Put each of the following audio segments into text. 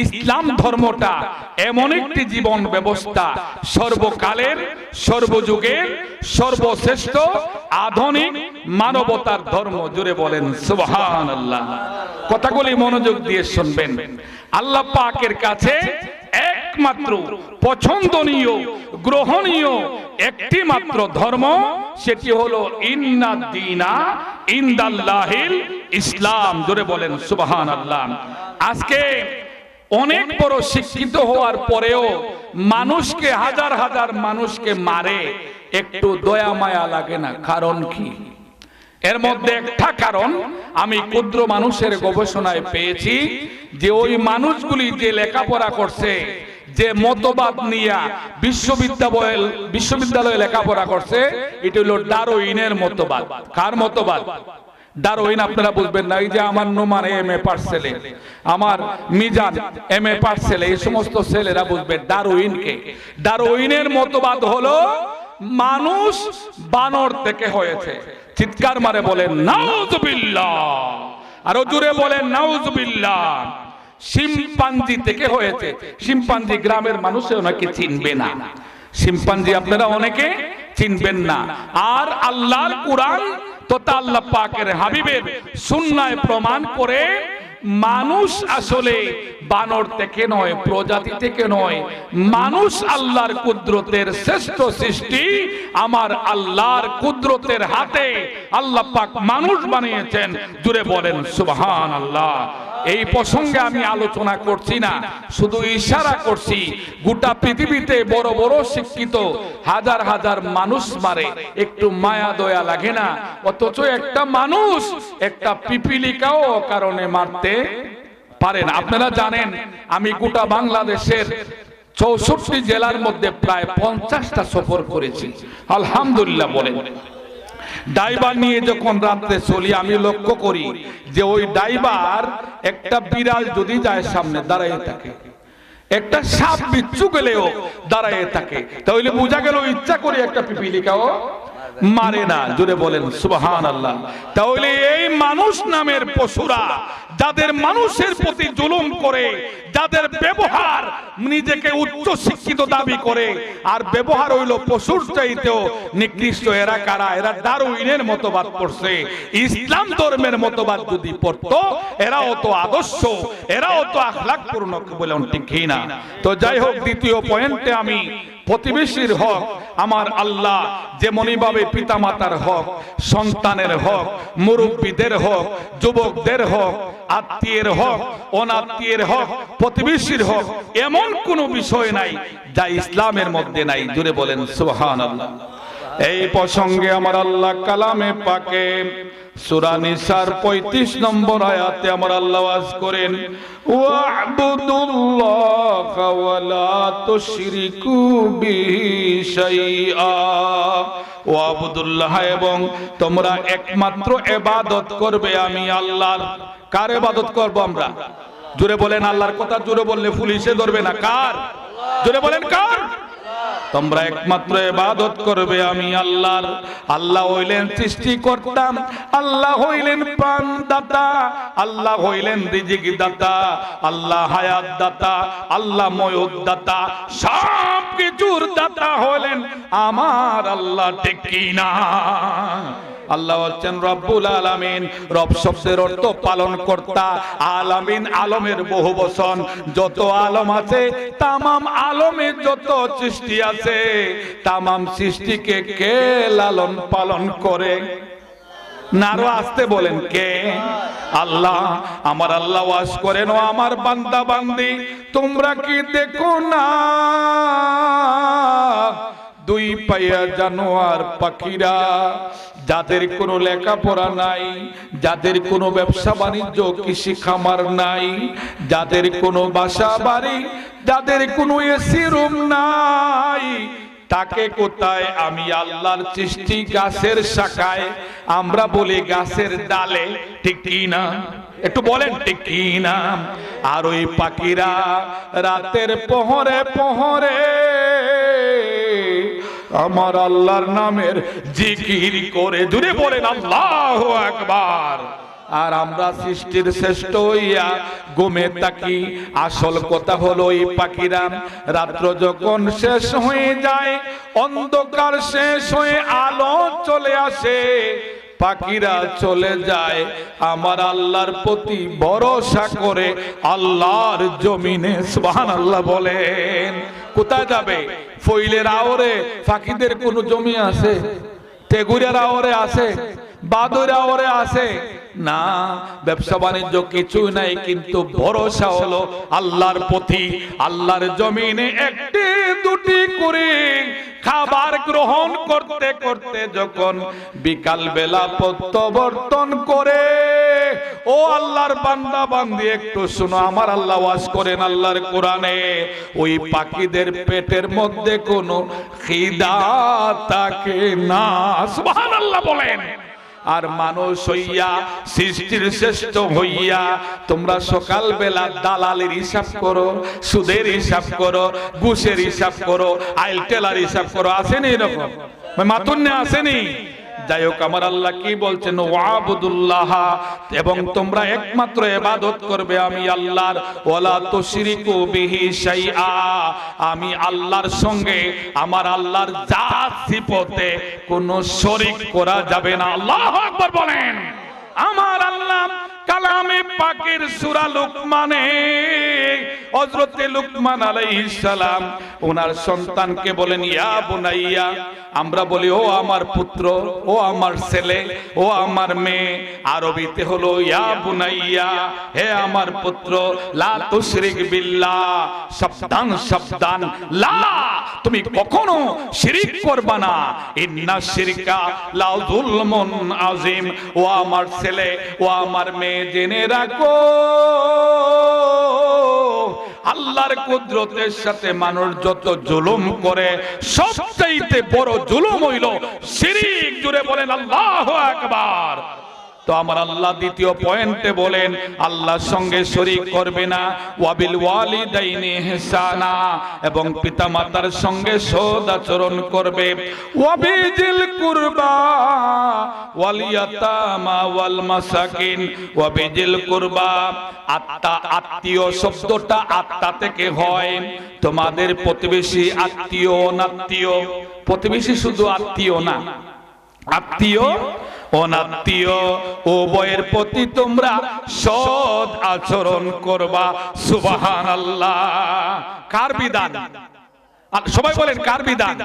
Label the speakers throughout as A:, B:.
A: ইসলাম ধর্মটা এমন একটি জীবন ব্যবস্থা, সর্বকালের সর্বযুগের সর্বশ্রেষ্ঠ আধুনিক মানবতার ধর্ম। জুড়ে বলেন সুবহানাল্লাহ। কথাগুলি মনোযোগ দিয়ে শুনবেন। আল্লাহ পাকের কাছে একমাত্র পছন্দনীয় গ্রহণীয় একটি মাত্র ধর্ম, সেটি হলো ইন্নাদ দীনা ইনদাল্লাহিল ইসলাম। জোরে বলেন সুবহানাল্লাহ। আজকে অনেক বড় শিক্ষিত হওয়ার পরেও মানুষকে হাজার হাজার মানুষকে মারে, একটু দয়া মায়া লাগে না? কারণ কি? এর মধ্যে একটা কারণ আমি ক্ষুদ্র মানুষের গবেষণায় পেয়েছি, যে ওই মানুষগুলি যে লেখাপড়া করছে, যে মতবাদ নিয়ে বিশ্ববিদ্যালয়ে লেখাপড়া করছে, এটা হলো ডারউইনের মতবাদ। কার মতবাদ? ডারউইন। আপনারা বুঝবেন না, এই যে আমার নোমান এমএ পাস ছেলে, আমার মিজান এমএ পাস ছেলে, এই সমস্ত ছেলেরা বুঝবে ডারউইনকে। ডারউইনের মতবাদ হলো মানুষ বানর থেকে হয়েছে। চিৎকার মারে বলেন নাউজুবিল্লাহ, আরো জোরে বলেন নাউজুবিল্লাহ। শিম্পাঞ্জি থেকে হয়েছে। শিম্পাঞ্জি গ্রামের মানুষে ওনাকে চিনবে না। শিম্পাঞ্জি আপনারা অনেকে চিনবেন না। আর আল্লাহর কুরআন তথা আল্লাহ পাকের হাবিবের সুন্নায় প্রমাণ করে মানুষ আসলে বানর থেকে নয়, প্রজাতি থেকে নয়, মানুষ আল্লাহর কুদরতের শ্রেষ্ঠ সৃষ্টি। আমার আল্লাহর কুদরতের হাতে আল্লাহ পাক মানুষ বানিয়েছেন। জুড়ে বলেন সুবহানাল্লাহ। এই প্রসঙ্গে আমি আলোচনা করছি না, শুধু ইশারা করছি। গোটা পৃথিবীতে বড় বড় শিক্ষিত হাজার হাজার মানুষ মারে, একটু মায়া দয়া লাগে না? অথচ একটা মানুষ একটা পিপিলিকাও কারণে মারতে পারে না। আপনারা জানেন, আমি গোটা বাংলাদেশের 64 জেলার মধ্যে প্রায় 50টা সফর করেছি। আলহামদুলিল্লাহ বলেন। ড্রাইভার নিয়ে যখন রাত্রে চলি, আমি লক্ষ্য করি যে ওই ড্রাইভার একটা বিড়াল যদি যায় সামনে দাঁড়ায় থাকে, একটা সাপ বিচ্ছু গেলেও দাঁড়ায় থাকে, তাহলে বোঝা গেল ইচ্ছা করে একটা পিপিলিকাও মারে না। জোরে বলেন সুবহানাল্লাহ। তাহলে এই মানুষ নামের পশুরা যাদের মানুষের প্রতি জুলুম করে, যাদের ব্যবহার নিজেকে উচ্চ শিক্ষিত দাবি করে, আর ব্যবহার হইল পশুর চাইতেও নিকৃষ্ট, এরা কারা? এরা ডারউইনের মতবাদ পড়ছে। ইসলাম ধর্মের মতবাদ যদি পড়তো, এরাও তো আদর্শ, এরাও তো আখলাক পূর্ণ, বলেন ঠিক না? তো যাই হোক, দ্বিতীয় পয়েন্টে আমি প্রতিবেশীর হক, আমার আল্লাহ যেমনি ভাবে পিতামাতার হক, সন্তানের হক, মুরব্বীদের হক, যুবকদের হক, আত্মীয়ের হক, অনাত্মীয়ের হক, প্রতিবেশীর হক, এমন কোনো বিষয় নাই যা ইসলামের মধ্যে নাই। জুড়ে বলেন সুবহানাল্লাহ। এই প্রসঙ্গে আমার আল্লাহ কালামে পাকে সূরা নিসার 35 নম্বর আয়াতে আমার আল্লাহ ওয়াজ করেন, ওয়া'বুদুল্লাহা ওয়া লা তুশরিকু বিহি শাইআ। ওয়া'বুদুল্লাহ, এবং তোমরা একমাত্র ইবাদত করবে আমি আল্লাহর। কার ইবাদত করব আমরা? জোরে বলেন আল্লাহর কথা জোরে বললে পুলিশে ধরবে না। কার? জোরে বলেন কার? তোমরা একমাত্র ইবাদত করবে আমি আল্লাহর। আল্লাহ হইলেন সৃষ্টিকর্তা, আল্লাহ হইলেন প্রাণদাতা, আল্লাহ হইলেন রিজিক দাতা, আল্লাহ হায়াত দাতা, আল্লাহ ময়ূর দাতা, সব কিছুর দাতা হলেন আমার আল্লাহ। ঠিক কি না? আল্লাহ হচ্ছেন রব্বুল আলামিন। রব শব্দের অর্থ পালন কর্তা, আলামিন আলমের বহু বচন। যত আলম আছে, তামাম আলমের যত সৃষ্টি আছে, তামাম সৃষ্টিকে কে লালন পালন করে? নারো আসতে বলেন কে? আল্লাহ। আমার আল্লাহ ওয়াজ করেন, ও আমার বান্দা বান্দি, তোমরা কি দেখো না দুই পায়া জানোয়ার পাখিরা, যাদের কোনো লেখাপড়া নাই, যাদের কোনো ব্যবসা বাণিজ্য কৃষি খামার নাই, যাদের কোনো বাসা বাড়ি, যাদের কোনো এসি রুম নাই, তাকে কোথায় আমি আল্লাহর সৃষ্টি গাছের শাখায়, আমরা বলি গাছের ডালে। ঠিক কি না? একটু বলেন ঠিক কি না? আর ওই পাখিরা রাতের প্রহরে প্রহরে আমার আল্লাহর নামের জিকির করে। জুড়ে বলেন আল্লাহু আকবার, আর আমরা সৃষ্টির শ্রেষ্ঠ হইয়া ঘুমে থাকি। আসল কথা হলো এই পাখিরা রাত্র যখন শেষ হয়ে যায়, অন্ধকার শেষ হয়ে আলো চলে আসে, পাখিরা চলে যায় আমার আল্লাহর প্রতি ভরসা করে আল্লাহর জমিনে। সুবহানাল্লাহ বলেন। কোথায় যাবে? ফইলের আওরে পাখিদের কোন জমি আছে? টেগুরের আওরে আছে? বাদুর আওরে আছে? না, ব্যবসা বাণিজ্য কিছু নাই, কিন্তু ভরসা হলো আল্লাহর প্রতি। আল্লাহর জমিনে একটি দুটি করে খাবার গ্রহণ করতে করতে যখন বিকাল বেলা প্রত্যাবর্তন করে, ও আল্লাহর বান্দা বান্দি একটু শুনো, আমার আল্লাহ ওয়াজ করেন আল্লাহর কোরআনে, ওই পাখিদের পেটের মধ্যে কোনো খিদা থাকে না। সুবহানাল্লাহ বলেন। আর মানুষ হইয়া সৃষ্টির শ্রেষ্ঠ হইয়া তোমরা সকাল বেলা দালালের হিসাব করো, সুদের হিসাব করো, ঘুষের হিসাব করো, আইলটেলার হিসাব করো। আসেনি এরকম? মাতুন্নে আসেনি? যাই হোক, আমার আল্লাহ কি বলছেন? ওয়াবুদুল্লাহ, এবং তোমরা একমাত্র ইবাদত করবে আমি আল্লাহর। ওয়ালা তুশরিকু বিহি শাইআ, আমি আল্লাহর সঙ্গে আমার আল্লাহর জাত সিফতে কোনো শরীক করা যাবে না। আল্লাহু আকবার বলেন। আমার আল্লাহ কালামে পাকের সূরা লুকমানে হযরত লুকমান আলাইহিস সালাম ওনার সন্তানকে বলেন ইয়া বুনাইয়া। আমরা বলি ও আমার পুত্র, ও আমার ছেলে, ও আমার মেয়ে। আরবিতে হলো ইয়া বুনাইয়া, হে আমার পুত্র, লা তুশরিক বিল্লাহ, সাবধান সাবধান, লা, তুমি কখনো শিরক করবা না, ইন্না শিরকা লা যুলমুন আযীম। ও আমার ছেলে, ও আমার মেয়ে, জেনে রাখো আল্লাহর কুদরতের সাথে মানুষ যত জুলুম করে, সবচাইতে বড় জুলুম হইল শিরক। জুড়ে বলেন আল্লাহু আকবার। তো আমার আল্লাহ দ্বিতীয় পয়েন্টে বলেন আল্লাহর সঙ্গে শরীক করবে না। ওয়াবিল ওয়ালিদাইনি ইহসানা, এবং পিতামাতার সঙ্গে সদাচরণ করবে। ওয়াবিজিল কুরবা ওয়াল ইয়াতামা ওয়াল মাসাকিন। ওয়াবিজিল কুরবা, আত্মীয় শব্দটা আত্মা থেকে হয়। তোমাদের প্রতিবেশী আত্মীয়, অনাত্মীয়। প্রতিবেশী শুধু আত্মীয় না, আত্মীয় অনাত্মীয় উভয়ের প্রতি তোমরা সৎ আচরণ করবা। সুবহানাল্লাহ। কার বিধান? সবাই বলেন কার বিধান?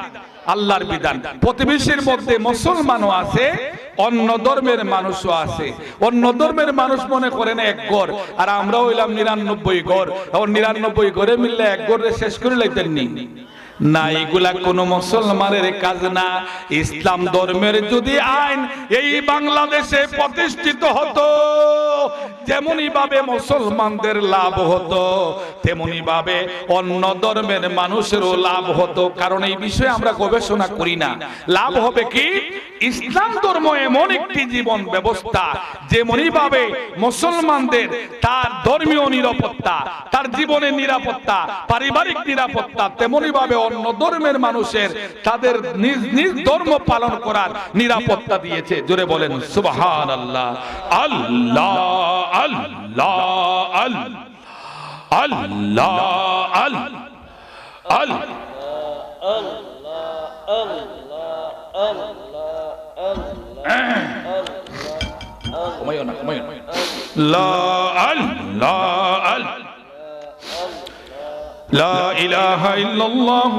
A: আল্লাহর বিধান। প্রতিবেশীর মধ্যে মুসলমানও আছে, অন্য ধর্মের মানুষও আছে। অন্য ধর্মের মানুষ মনে করেন এক ঘর, আর আমরা হইলাম 99 ঘর। এখন 99 ঘরে মিললে এক ঘরে শেষ করে লাইতেন নি না, এগুলা কোন মুসলমানের কাজ না। ইসলাম ধর্মের যদি আইন এই বাংলাদেশে প্রতিষ্ঠিত হতো, যেমনই ভাবে মুসলমানদের লাভ হতো, তেমনি ভাবে অন্য ধর্মের মানুষেরও লাভ হতো। কারণ এই বিষয়ে আমরা গবেষণা করি না। লাভ হবে কি? ইসলাম ধর্ম এমন একটি জীবন ব্যবস্থা, যেমনই ভাবে মুসলমানদের তার ধর্মীয় নিরাপত্তা, তার জীবনের নিরাপত্তা, পারিবারিক নিরাপত্তা, তেমনি ভাবে অন্য ধর্মের মানুষের তাদের নিজ নিজ ধর্ম পালন করার নিরাপত্তা দিয়েছে। জোরে বলেন সুবহানাল্লাহ। আল্লাহ আল্লাহ আল্লাহ আল্লাহ কমাইও না, কমাইও না। লা আল্লাহ লা ইলাহা ইল্লাল্লাহ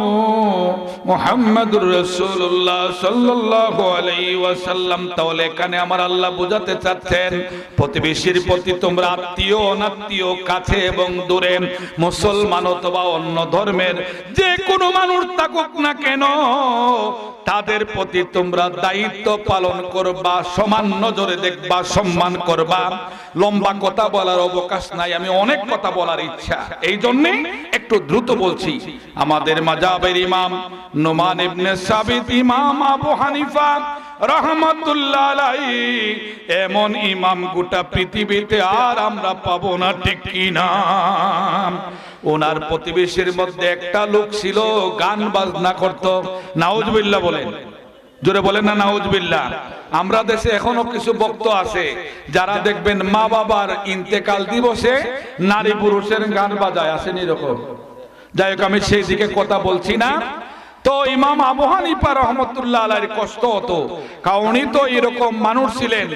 A: মুহাম্মাদুর রাসূলুল্লাহ সাল্লাল্লাহু আলাইহি ওয়াসাল্লাম। তাহলে এখানে আমার আল্লাহ বোঝাতে চাচ্ছেন, প্রতিবেশীর প্রতি তোমরা আত্মীয় অনাত্মীয়, কাছে এবং দূরে, মুসলমান অথবা অন্য ধর্মের যে কোনো মানুষ থাকুক না কেন, তাদের প্রতি তোমরা দায়িত্ব পালন করবা, সমান নজরে দেখবা, সম্মান করবা। লম্বা কথা বলার অবকাশ নাই, আমি অনেক কথা বলার ইচ্ছা, এই জন্যে একটু দ্রুত বলছি। আমাদের মাযহাবের ইমাম নুমান ইবনে সাবিত, ইমাম আবু হানিফা রাহমাতুল্লাহ আলাইহি, এমন ইমাম গোটা পৃথিবীতে আর আমরা পাবো না, ঠিক কি না? ওনার প্রতিবেশীর মধ্যে একটা লোক ছিল গান বাজনা করত। নাউজুবিল্লাহ বলেন। জোরে বলেন না নাউজুবিল্লাহ। আমরা দেশে এখনো কিছু বক্ত আছে যারা দেখবেন মা বাবার ইন্তেকাল দিবসে নারী পুরুষের গান বাজায়, আসেন এরকম। যাই হোক, আমি সেই দিকে কথা বলছি না। তো ইমাম আবু হানিফা রাহমাতুল্লাহ আলাইহির কষ্ট হতো, কারণ উনি তো এরকম মানুষ ছিলেন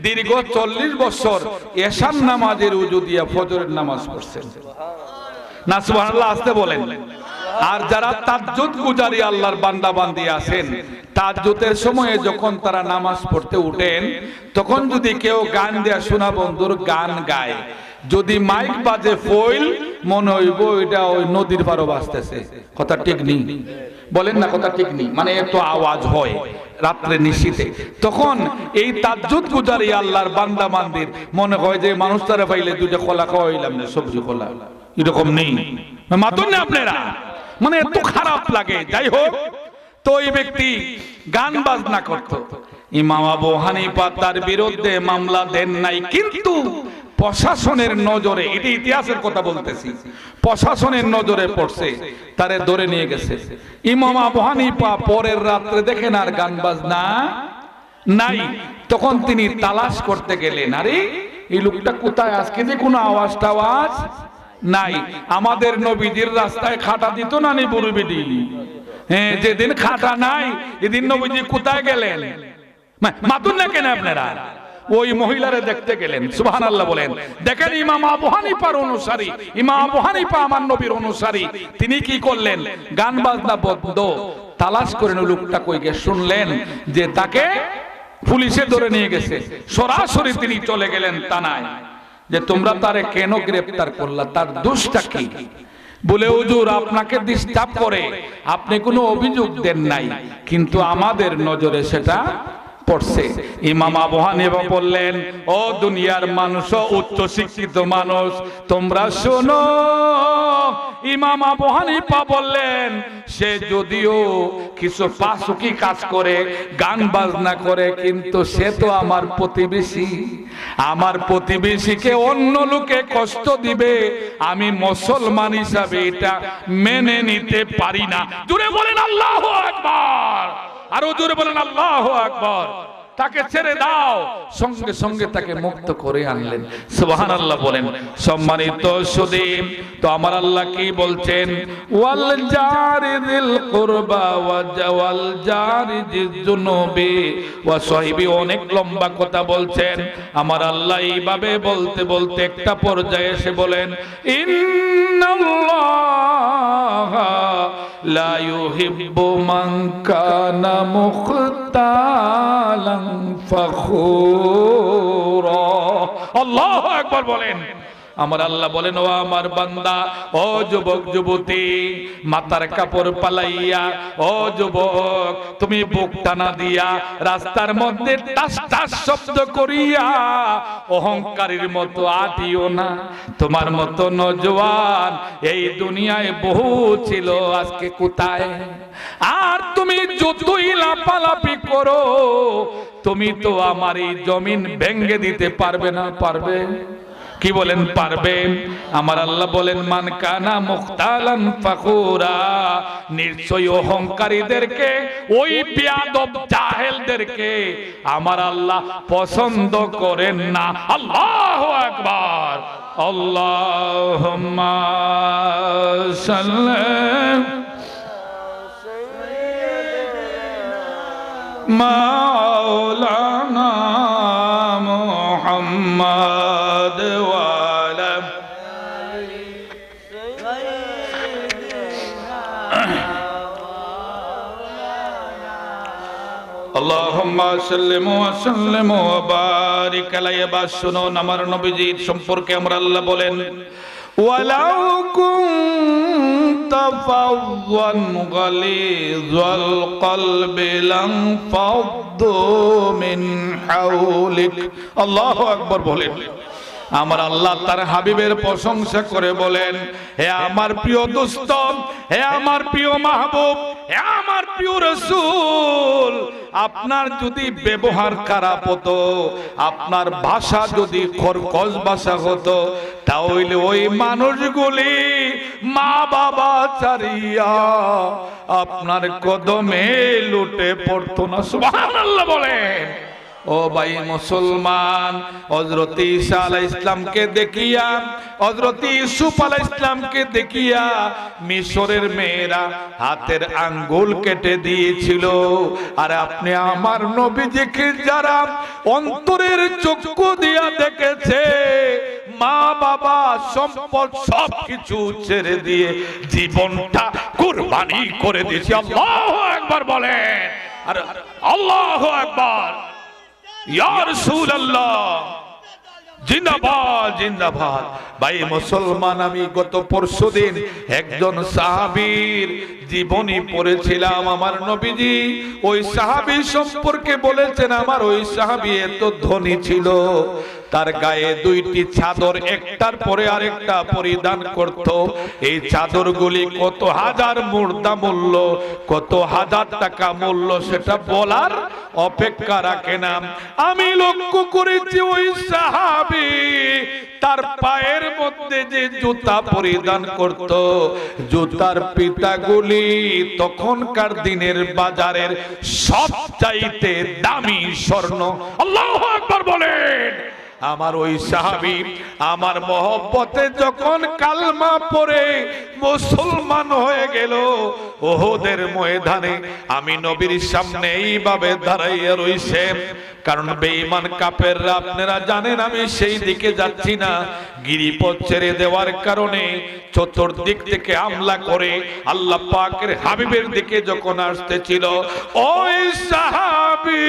A: দীর্ঘ 40 বছর এশার নামাজের উজু দিয়ে ফজরের নামাজ পড়ছেন। না সুবহানাল্লাহ আসতে বলেন। আর যারা তাহাজ্জুদ গুজারি আল্লাহর বান্দা বান্দি আছেন, তাহাজ্জুদের সময়ে যখন তারা নামাজ পড়তে উঠেন, তখন যদি কেউ গান দেয়া শোনা বন্ধুর গান গায়, যদি মাইক বাজে ফইল, মনে হইব এটা ওই নদীর পাড়ে বাজতেছে। কথা ঠিক নেই? বলেন না কথা ঠিক নেই? মানে এত আওয়াজ হয় রাত্রে নিশীথে, তখন এই তাহাজ্জুদ গুজারি আল্লাহর বান্দা বান্দির মনে হয় যে মানুষ তারা পাইলে দুইটা খোলা খাওয়াইলাম না, সবজি খোলা, এরকম নেই। মাতুন না আপনারা, মানে এত খারাপ লাগে। যাই হোক, তো এই ব্যক্তি গান বাজনা করত। ইমাম আবু হানিফা তার বিরুদ্ধে মামলা দেন নাই, কিন্তু প্রশাসনের নজরে, এটা ইতিহাসের কথা বলতেছি, প্রশাসনের নজরে পড়ছে, তারে ধরে নিয়ে গেছে। ইমাম আবু হানিফা পরের রাত্রে দেখেন আর গান বাজনা নাই, তখন তিনি তালাশ করতে গেলেন, আরে এই লোকটা কোথায়, আজকে যে কোনো আওয়াজ টাওয়াজ নাই। আমাদের নবীজির রাস্তায় খাটা দিত না নি বুড়িবিডি? হ্যাঁ, যেদিন খাটা নাই এদিন নবীজি কোথায় গেলেন? মাতুন না কেন আপনারা? ওই মহিলারে দেখতে গেলেন। সুবহানাল্লাহ বলেন। দেখেন, ইমাম আবু হানিফার অনুসারী, ইমাম আবু হানিফা আমার নবীর অনুসারী, তিনি কি করলেন? গান বাজনা বন্ধ, তালাশ করেন লোকটা কই গে, শুনলেন যে তাকে পুলিশে ধরে নিয়ে গেছে। সরাসরি তিনি চলে গেলেন থানায়, যে তোমরা তারে কেন গ্রেফতার করলা, তার দোষটা কি? বলে হুজুর আপনাকে ডিস্টার্ব করে, আপনি কোনো অভিযোগ দেন নাই, কিন্তু আমাদের নজরে সেটা পড়ছে। ইমাম আবু হানিফা বললেন, ও দুনিয়ার মানুষ, উচ্চ শিক্ষিত মানুষ, তোমরা শোনো। ইমাম আবু হানিফা বললেন, সে যদিও কিছু ফাসুকি কাজ করে, গান বাজনা করে, কিন্তু সে তো আমার প্রতিবেশী। আমার প্রতিবেশীকে অন্য লোকে কষ্ট দিবে, আমি মুসলমান হিসাবে এটা মেনে নিতে পারি না। জোরে বলেন আল্লাহু আকবার। আরো জোরে বলেন আল্লাহু আকবার। তাকে ছেড়ে দাও, সঙ্গে সঙ্গে তাকে মুক্ত করে আনলেন। সুবহানাল্লাহ বলেন। সম্মানিত সুদী, তো আমার আল্লাহ কি বলছেন? ওয়াল জারি যিল কুরবা ওয়াল জারি যিজ জুনুবি ওয়া সাহিবি, অনেক লম্বা কথা বলছেন। আমার আল্লাহ এইভাবে বলতে বলতে একটা পর্যায়ে এসে বলেন, ইন্নাল্লাহা লা ইউহিব্বু মান কানা মুখতালান ফখুরা। আল্লাহু আকবার বলেন। আমার আল্লাহ বলেন, ও আমার বান্দা, ও যুবক যুবতী, মাথার কাপড় পালাইয়া, ও যুবক, তুমি বুক টানা দিয়া রাস্তার মধ্যে টাস টাস শব্দ করিয়া অহংকারীর মতো আটিও না। তোমার মতো নওজোয়ান এই দুনিয়ায় বহু ছিল, আজকে কোথায়? আর তুমি যতই লাপালাপি করো, তুমি তো আমার এই জমিন ভেঙে দিতে পারবে না। পারবে? কি বলেন পারবে? আমার আল্লাহ বলেন, মান কানা মুখতালান ফাখুরা, নিশ্চয়ই অহংকারীদেরকে, ওই বেয়াদব জাহেলদেরকে আমার আল্লাহ পছন্দ করেন না। আল্লাহু আকবার। আল্লাহুম্মা সাল্লি মাওলানা মুহাম্মদ ওয়ালা আল্লাহুম্মা সাল্লিমু ওয়া সাল্লিমু ওয়া বারিক আলাইহি। বা শুনুন, আমার নবীজির সম্পর্কে আমার আল্লাহ বলেন, ওয়ালাউ কুনতা ফাযযান গালিযাল কলবি লানফাদ্দু মিন হাওলিক। আল্লাহু আকবার বলেন। আমার আল্লাহ তার হাবিবের প্রশংসা করে বলেন, হে আমার প্রিয় দোস্ত, হে আমার প্রিয় মাহবুব, হে আমার প্রিয় রাসূল, আপনার যদি ব্যবহার খারাপ হতো, আপনার ভাষা যদি খরকশ ভাষা হতো, তাহলে ওই মানুষগুলি মা বাবা ছাড়িয়া আপনার কদমে লুটে পড়তো না। সুবহানাল্লাহ বলেন। ও ভাই মুসলমান, হযরত ঈসা আলাইহিস সালামকে দেখিয়া, হযরত ইউসুফ আলাইহিস সালামকে দেখিয়া মিশরের মেয়েরা হাতের আঙ্গুল কেটে দিয়েছিল। আর আপনি আমার নবীজিকে যারা অন্তরের চক্ষু দিয়া দেখেছে, মা বাবা সম্পদ সবকিছু ছেড়ে দিয়ে জীবনটা কুরবানি করে দিয়েছে। আল্লাহু আকবার বলেন। আর আল্লাহু আকবার। ইয়া রাসূলুল্লাহ জিন্দাবাদ জিন্দাবাদ। ভাই মুসলমান, আমি গত পরশুদিন একজন সাহাবীর জীবনী পড়েছিলাম। আমার নবীজি ওই সাহাবী সম্পর্কে বলেছেন, আমার ওই সাহাবী এত ধনী ছিল, তার গায়ে দুইটি চাদর একটার পরে আরেকটা পরিধান করত। এই চাদরগুলি কত হাজার মুর্দা মূল্য, কত হাজার টাকা মূল্য, সেটা বলার অপেক্ষা রাখে না। আমি লক্ষ্য করেছি ওই সাহাবী তার পায়ের মধ্যে যে জুতা পরিধান করত, জুতার পিতাগুলি তখনকার দিনের বাজারের সবচাইতে দামি স্বর্ণ। আল্লাহু আকবার বলেন। আমার ওই সাহাবী আমার মহব্বতে যখন কালমা পড়ে মুসলমান হয়ে গেল, ওহদের ময়দানে আমি নবীর সামনে এইভাবে দাঁড়াইয়া রইছে। কারণ বেঈমান কাফেররা, আপনারা জানেন আমি সেই দিকে যাচ্ছি না, গিরিপথ ছেড়ে দেওয়ার কারণে চতুর্দিক থেকে হামলা করে আল্লাহ পাকের হাবিবের দিকে যখন আসতেছিল, ওই সাহাবী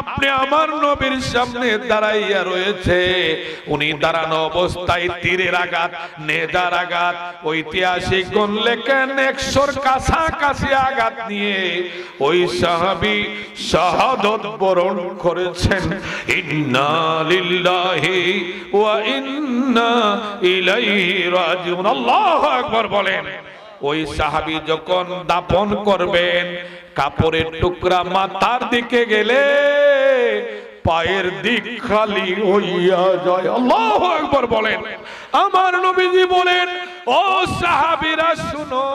A: আপনি আমার নবীর সামনে দাঁড়াইয়া রয়েছে। উনি দাঁড়ানো অবস্থায় তীরের আঘাত, নেজার আঘাত, ঐতিহাসিক গণ লেখেন 100-র কাছাকাছি আঘাত নিয়ে ওই সাহাবী শাহাদাত বরণ করেছেন। ইন্না লিল্লাহি ওয়া ইন্না ইলাইহি রাজিউন। আল্লাহু আকবার বলেন। ওই সাহাবী যখন দাফন করবেন, কাপড়ের টুকরা মাথার দিকে গেলে পায়ের দিক খালি হইয়া যায়। আল্লাহু আকবার বলেন। আমার নবীজি বলেন, ও সাহাবীরা শুনো,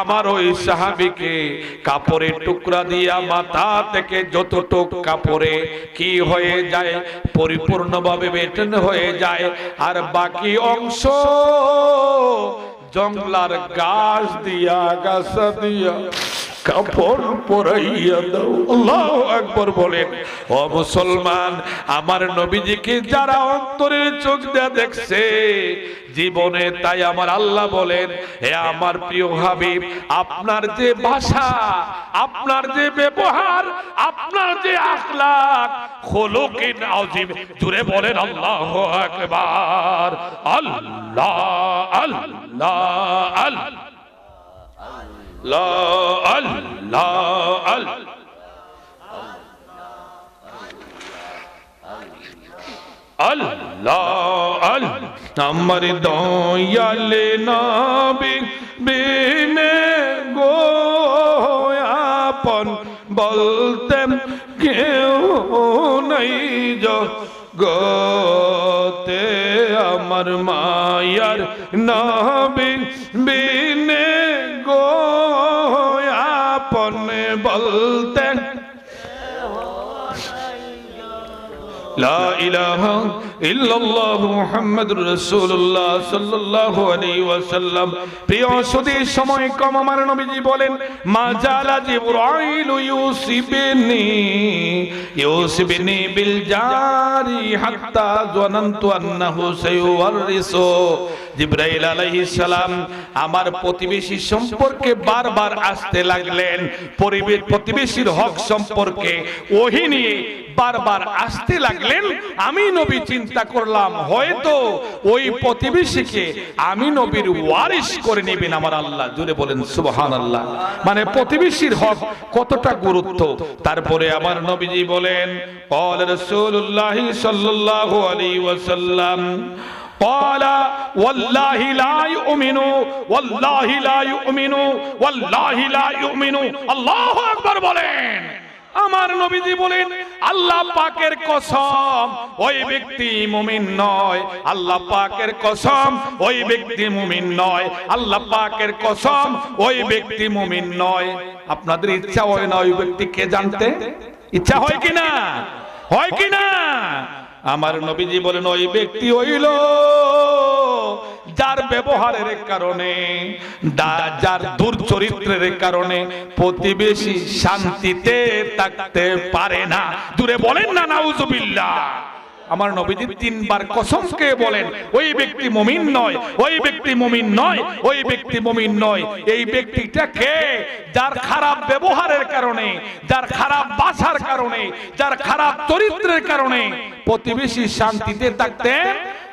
A: আমার ওই সাহাবীকে কাপড়ের টুকরা দিয়া মাথা থেকে যতটুক কাপড়ে কি হয়ে যায়, পরিপূর্ণভাবে বেটন হয়ে যায়, আর বাকি অংশ জঙ্গলার গাছ দিয়া, গাছা দিয়া কাপড় পরাইয়া দাও। আল্লাহু আকবার বলেন। ও মুসলমান, আমার নবীজিকে যারা অন্তরের চোখ দিয়ে দেখছে জীবনে, তাই আমার আল্লাহ বলেন, হে আমার প্রিয় হাবিব, আপনার যে ভাষা, আপনার যে ব্যবহার, আপনার যে আখলাক, খুলুকিন আযীম, জুড়ে বলেন আল্লাহু আকবার। আল্লাহ আল্লাহ আল্লাহ লা আল্লাহ আল্লাহ আল্লাহ আল্লাহ। আমার দয়ালে নবী বিনে গো আপন বলতে কেউ নাই জগতে, আমার মায়ার নবী বিনে গো আপন বলতে লা ইলাহা ইল্লাল্লাহু মুহাম্মাদুর রাসূলুল্লাহ সাল্লাল্লাহু আলাইহি ওয়াসাল্লাম। প্রিয় সুধী, সময় কম, আমার নবীজি বলেন, মা জালা জিবরাইলু ইউসিবিনি বিল জারি হাত্তা জানানতু আন্নাহু সাইওয়ারিসু। জিবরাইল আলাইহিস সালাম আমার প্রতিবেশী সম্পর্কে বারবার আসতে লাগলেন, প্রতিবেশীর হক সম্পর্কে ওহী নিয়ে বারবার আসতে লাগলেন। আমি নবী চিন্তা চিন্তা করলাম হয়তো ওই প্রতিবেশীকে আমি নবীর ওয়ারিস করে নেবেন আমার আল্লাহ। জুড়ে বলেন সুবহানাল্লাহ। মানে প্রতিবেশীর হক কতটা গুরুত্ব। তারপরে আমার নবীজি বলেন قال رسول الله صلى الله عليه وسلم قال والله لا يؤمن والله لا يؤمن والله لا يؤمن আল্লাহু আকবার বলেন। আমার নবীজি বলেন আল্লাহ পাকের কসম ওই ব্যক্তি মুমিন নয়, আল্লাহ পাকের কসম ওই ব্যক্তি মুমিন নয়, আল্লাহ পাকের কসম ওই ব্যক্তি মুমিন নয়। আপনাদের ইচ্ছা হয় না ওই ব্যক্তিকে জানতে? ইচ্ছা হয় কিনা? হয় কিনা? আমার নবীজি বলেন ওই ব্যক্তি হইল যার ব্যবহারের কারণে, যার দুর্চরিত্রের কারণে প্রতিবেশী শান্তিতে থাকতে পারে না। দূরে বলেন না নাউজুবিল্লাহ। আমার নবীজি তিনবার কসম খেয়ে বলেন ওই ব্যক্তি মুমিন নয়, ওই ব্যক্তি মুমিন নয়, ওই ব্যক্তি মুমিন নয়। এই ব্যক্তিটা কে? যার খারাপ ব্যবহারের কারণে, যার খারাপ ভাষার কারণে, যার খারাপ চরিত্রের কারণে প্রতিবেশী শান্তিতে থাকতে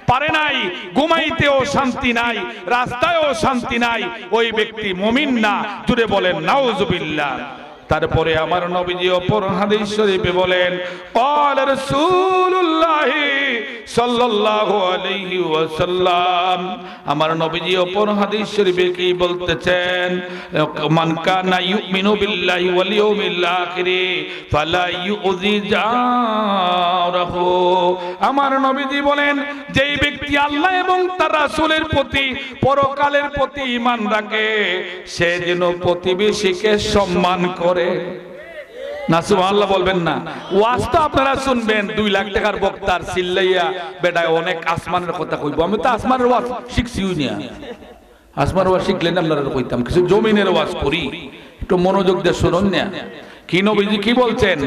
A: পারে নাই, ঘুমাইতেও শান্তি নাই, রাস্তায়ও শান্তি নাই, ওই ব্যক্তি মুমিন না। জুড়ে বলেন নাউজুবিল্লাহ। তারপরে আমার নবীজি অপর হাদিস শরীফে বলেন قال رسول الله صلى الله عليه وسلم আমার নবীজি অপর হাদিস শরীফে কি বলতেছেন মান কানা ইউমিনু বিল্লাহি ওয়াল ইয়াউমিল আখির ফালা ইউযি জারাহু। আমার নবীজি বলেন যেই ব্যক্তি আল্লাহ এবং তার রাসূলের প্রতি পরকালের প্রতি ঈমান রাখে সে যেন প্রতিবেশীকে সম্মান করে। না সুবহানাল্লাহ বলবেন না? ওয়াজ তো আপনারা শুনবেন 2 লাখ টাকার বক্তার চিল্লাইয়া বেটায় অনেক আসমানের কথা কইব। আমি তো আসমানের ওয়াজ শিখছিই না। আসমানের ওয়াজ শিখলেন আপনারা কইতাম, কিছু জমিনের ওয়াজ করি, একটু মনোযোগ দিয়ে শুনুন না। কি নবীজি কি বলছেন?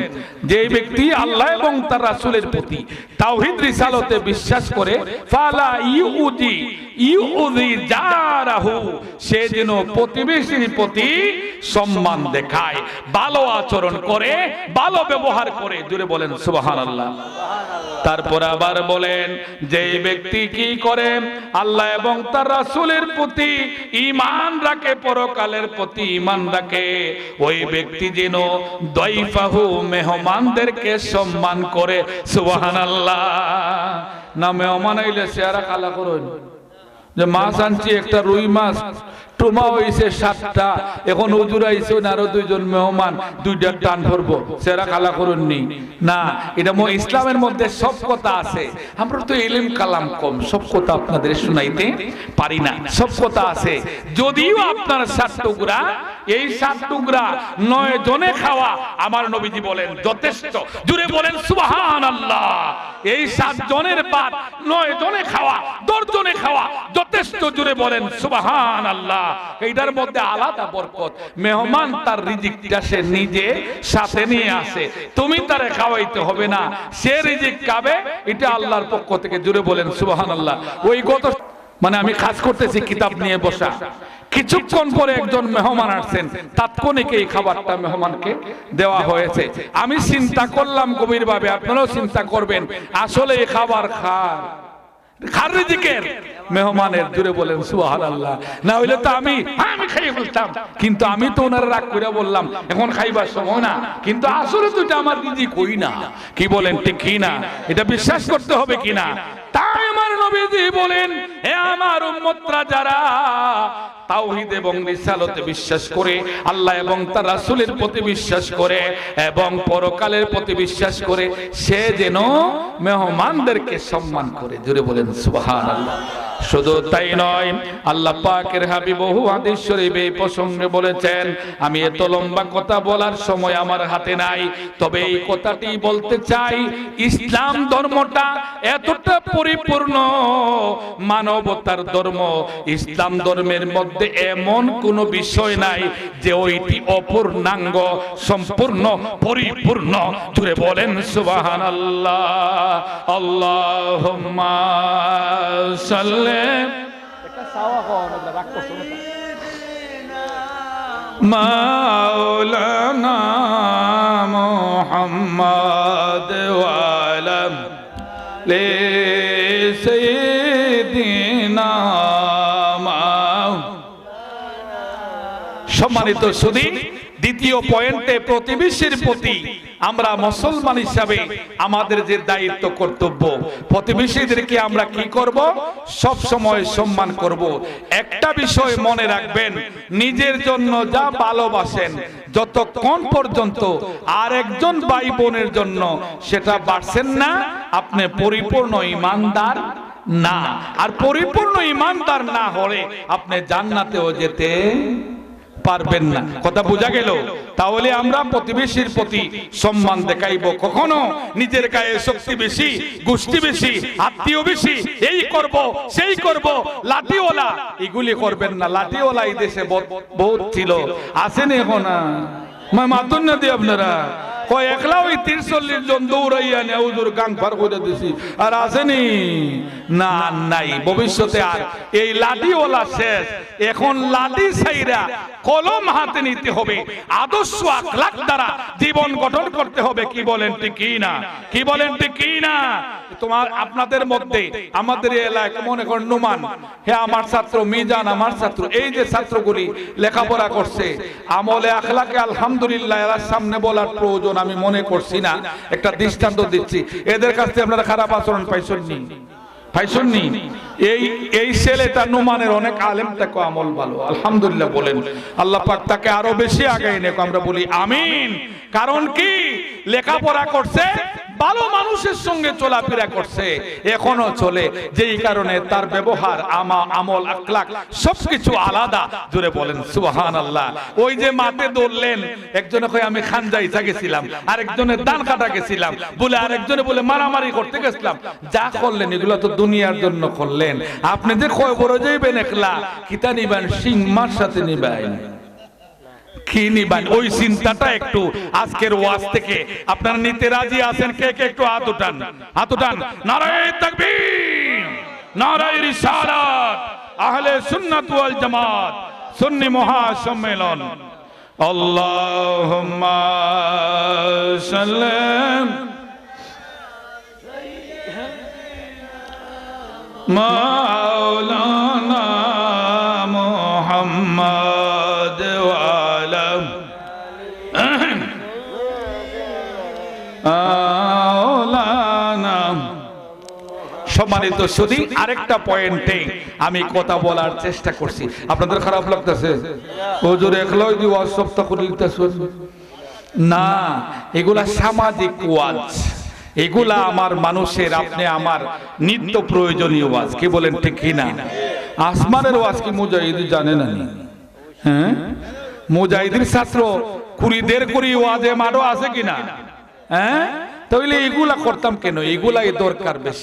A: যে ব্যক্তি আল্লাহ এবং তার রাসূলের প্রতি তাওহীদ রিসালতে বিশ্বাস করে ফালা ইউজি জারাহু সে যেন প্রতিবেশীর প্রতি সম্মান দেখায়, ভালো আচরণ করে, ভালো ব্যবহার করে। জুড়ে বলেন সুবহানাল্লাহ। তারপর আবার বলেন যে ব্যক্তি কি করে আল্লাহ এবং তার রাসূলের প্রতি ঈমান রাখে, পরকালের প্রতি ঈমান রাখে, ওই ব্যক্তি যেন দাইফাহু মেহমানদেরকে সম্মান করে। সুবহানাল্লাহ। না মেহমান আইলে চেহারা কালা করুন, যে মাছ আনছি একটা রুই মাছ টুমা হইছে 7টা, এখন হুজুর আইছে না আরো 2 জন মেহমান, 2টা টান ধরবো, চেহারা কালা করুননি না। এটা ইসলামের মধ্যে সব কথা আছে। আমরা তো ইলম কালাম কম, সব কথা আপনাদের শুনাইতে পারি না, সব কথা আছে। যদিও আপনার 7 টুকরা, এই 7 টুকরা 9 জনে খাওয়া আমার নবীজি বলেন যথেষ্ট। জুড়ে বলেন সুবহানাল্লাহ। এই 7 জনের ভাত 9 জনে খাওয়া, 10 জনে খাওয়া যথেষ্ট। জুড়ে বলেন সুবহানাল্লাহ। এইটার মধ্যে আলাদা বরকত। মেহমান তার রিজিকটা সে নিজে সাথে নিয়ে আসে, তুমি তারে খাওয়াইতে হবে না, সে রিজিক খাবে, এটা আল্লাহর পক্ষ থেকে। জুড়ে বলেন সুবহানাল্লাহ। ওই গত মানে আমি কাজ করতেছি কিতাব নিয়ে বসা, কিছুক্ষণ পরে একজন মেহমান আসছেন, তাৎক্ষণিক এই খাবারটা মেহমানকে দেওয়া হয়েছে। আমি চিন্তা করলাম গভীরভাবে, আপনারাও চিন্তা করবেন, আসলে এই খাবার খার রিজিকের মেহমানের। জুড়ে বলেন সুবহানাল্লাহ। না হইলে তো আমি খাইয়ে ফেলতাম, কিন্তু আমি তো ওনারা রাগ করে বললাম এখন খাইবার সময় না, কিন্তু আসলে তো এটা আমার রিজিক হই না। কি বলেন ঠিক কি না? এটা বিশ্বাস করতে হবে কিনা? তাই আমার নবীজি বলেন হে আমার উম্মতরা যারা তাওহীদ এবং রিসালতে বিশ্বাস করে, আল্লাহ এবং তার রাসূলের প্রতি বিশ্বাস করে এবং পরকালের প্রতি বিশ্বাস করে, সে যেন মেহমানদেরকে সম্মান করে। জোরে বলেন সুবহানাল্লাহ। শুধু তাই নয়, আল্লাহ পাকের হাবিব বহু হাদিস শরীফে এই প্রসঙ্গে বলেছেন, আমি এত লম্বা কথা বলার সময় আমার হাতে নাই, তবে এই কথাটি বলতে চাই, ইসলাম ধর্মটা এতটা পরিপূর্ণ মানবতার ধর্ম, ইসলাম ধর্মের মধ্যে এমন কোন বিষয় নাই যে ওইটি অপূর্ণাঙ্গ, সম্পূর্ণ পরিপূর্ণ। জুড়ে বলেন সুবহানাল্লাহ। আল্লাহুম্মা সাল্লি মাওলানা মুহাম্মদ ওয়া আলা সম্মানিত সুধী, দ্বিতীয় পয়েন্টে প্রতিবেশীর প্রতি আমরা মুসলমান হিসাবে আমাদের যে দায়িত্ব কর্তব্য, প্রতিবেশীদেরকে আমরা কি করব? সব সময় সম্মান করব। একটা বিষয় মনে রাখবেন, নিজের জন্য যা ভালোবাসেন যতক্ষণ পর্যন্ত আরেকজন ভাই বোনের জন্য সেটা বাড়ছেন না, আপনি পরিপূর্ণ ঈমানদার না। আর পরিপূর্ণ ঈমানদার না হলে আপনি জান্নাতেও যেতে পারবেন না। কথা বোঝা গেল? তাহলে আমরা প্রতিবেশীর প্রতি সম্মান দেখাইব। কখনো নিজের গায়ে শক্তি বেশি, গোষ্ঠী বেশি, আত্মীয় বেশি, এই করব সেই করব, লাঠিওয়ালা, এগুলি করবেন না। লাঠিওয়ালা এই দেশে বহুত ছিল, আসেনি এখন? মাতুন না দিয়ে আপনারা কয় একলা ওই 43 জন দৌড়াইয়া নিয়ে হুজুর গাং পার করে দিছি, আর আসেনি না? নাই। ভবিষ্যতে আর এই লাঠিওয়ালা শেষ। এখন লাঠি ছাইরা কলম হাতে নিতে হবে, আদর্শ আখলাক দ্বারা জীবন গঠন করতে হবে। কি বলেন ঠিক কি না? কি বলেন ঠিক কি না? তোমার আপনাদের মধ্যে আমাদের এলাকায় মনে করেন নুমান, হে আমার ছাত্র, মিজান আমার ছাত্র, এই যে ছাত্রগুলি লেখাপড়া করছে, আমলে আখলাকে আলহামদুলিল্লাহ এর সামনে বলার প্রয়োজন আমি মনে করছি না। একটা দৃষ্টান্ত দিচ্ছি, এদের কাছ থেকে আপনারা খারাপ আচরণ পাইছেননি? পাইছেননি? এই ছেলেটা নুমানের অনেক আলেম, তাকে আমল ভালো, আলহামদুলিল্লাহ বলেন। আল্লাহ পাক তাকে আরো বেশি আগায় নেক, আমরা বলি আমিন। কারণ কি? লেখাপড়া করছে, ভালো মানুষের সঙ্গে চলাফেরা করছে, এখনো চলে, যেই কারণে তার ব্যবহার, আমল, আখলাক সবকিছু আলাদা। জোরে বলেন সুবহানাল্লাহ। ওই যে মাঠে দৌড়লেন, একজনে কয় আমি খানজাইসা গেছিলাম, আরেকজনে দান কাটা গেছিলাম বলে, আরেকজনে বলে মারামারি করতে গেছিলাম। যা করলেন এগুলো তো দুনিয়ার জন্য করলেন। আপনি যে কয় বড় যাইবেন একলা, কিতা নিবেন? সিংমার সাথে নিবেন, কি নিবেন? ওই চিন্তাটা একটু আজকের ওয়াজ থেকে আপনারা নিতে রাজি আছেন? কে কে একটু হাত উঠান, হাত উঠান। নারায়ে তাকবীর, নারায়ে রিসালাত, আহলে সুন্নাত ওয়াল জামাত, সুন্নি মহাসম্মেলন। আল্লাহুম্মা সাল্লাম মাওলানা মুহাম্মদ ওয়ালা আওলানা। সম্মানিত সুধী, আরেকটা পয়েন্টে আমি কথা বলার চেষ্টা করছি। আপনাদের খারাপ লাগতেছে? হুজুর একলাই দি ওয়াজ সপ্তাহ করে লিখতেছেন না, এগুলা সামাজিক ওয়াজ, এগুলা আমার মানুষের, আপনি আমার নিত্য প্রয়োজনীয় ওয়াজ। কি বলেন ঠিক কি না? আসমানের ওয়াজ কি মুজাহিদ জানে না? হ্যাঁ, মুজাহিদের ছাত্র কুড়িদের কুড়ি ওয়াজে মারো আছে কিনা? হ্যাঁ, তাহলে এগুলা করতাম কেন? এগুলাই দরকার বেশি।